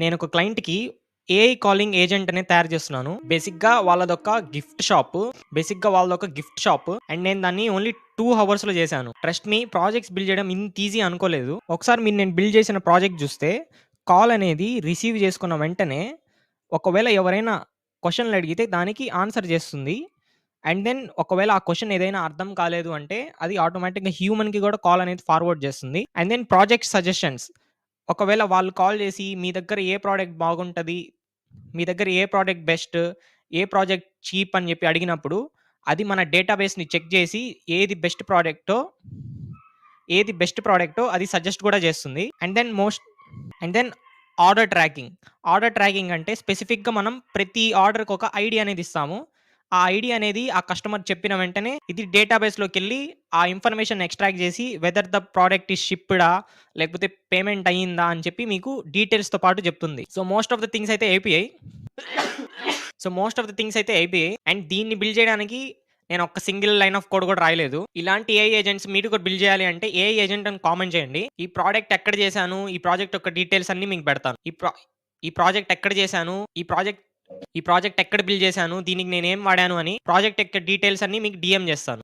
నేనొక క్లయింట్‌కి AI calling agent అనేది తయారు చేస్తున్నాను. బేసిక్‌గా వాళ్ళదొక గిఫ్ట్ షాప్ అండ్ నేను దాన్ని ఓన్లీ 2 హవర్స్‌లో చేశాను. ట్రస్ట్ మీ ప్రాజెక్ట్స్ బిల్డ్ చేయడం ఇంత ఈజీ అనుకోలేదు. ఒకసారి నేను బిల్డ్ చేసిన ప్రాజెక్ట్ చూస్తే కాల్ అనేది రిసీవ్ చేసుకున్న వెంటనే ఒకవేళ ఎవరైనా క్వెషన్‌లు అడిగితే దానికి ఆన్సర్ చేస్తుంది. అండ్ దెన్ ఒకవేళ ఆ క్వెషన్ ఏదైనా అర్థం కాలేదు అంటే అది ఆటోమేటిక్‌గా హ్యూమన్‌కి కూడా కాల్ అనేది ఫార్వర్డ్ చేస్తుంది. అండ్ దెన్ ప్రాజెక్ట్ సజెషన్స్ ఒకవేళ వాళ్ళు కాల్ చేసి మీ దగ్గర ఏ ప్రొడక్ట్ బాగుంటది? మీ దగ్గర ఏ ప్రొడక్ట్ బెస్ట్? ఏ ప్రాజెక్ట్ చీప్ అని చెప్పి అడిగినప్పుడు, అది మన డేటాబేస్‌ని చెక్ చేసి ఏది బెస్ట్ ప్రొడక్టో అది సజెస్ట్ కూడా చేస్తుంది. And then order tracking. Order tracking అంటే స్పెసిఫిక్‌గా మనం ప్రతి ఆర్డర్‌కి ఒక ఐడీ అనేది ఇస్తాము. ఆ ఐడీ అనేది ఆ కస్టమర్ చెప్పిన వెంటనే ఇది డేటాబేస్‌లోకెళ్ళి ఆ ఇన్ఫర్మేషన్ ఎక్స్ట్రాక్ట్ చేసి వెదర్ ద ప్రొడక్ట్ ఈస్ షిప్డా లేకపోతే పేమెంట్ అయిందా అని చెప్పి మీకు డీటెయిల్స్‌తో పాటు చెప్తుంది. మోస్ట్ ఆఫ్ ద థింగ్స్ అయితే అయిపోయాయి. అండ్ దీన్ని బిల్డ్ చేయడానికి నేను ఒక సింగిల్ లైన్ ఆఫ్ కోడ్ కూడా రాయలేదు. ఇలాంటి ఏఐ ఏజెంట్స్ మీరు కూడా బిల్డ్ చేయాలి అంటే ఏఐ ఏజెంట్ అని కామెంట్ చేయండి. ఈ ప్రాజెక్ట్ ఎక్కడ చేశాను, ఈ ప్రాజెక్ట్ యొక్క డీటెయిల్స్ అన్నీ మీకు పెడతాను. ఈ ప్రాజెక్ట్ ఎక్కడ చేశాను, ఈ ప్రాజెక్ట్ ఎక్కడ బిల్డ్ చేశాను, దీనికి నేనేం వాడాను అని ప్రాజెక్ట్ యొక్క డీటెయిల్స్ అన్నీ మీకు డీఎం చేస్తాను.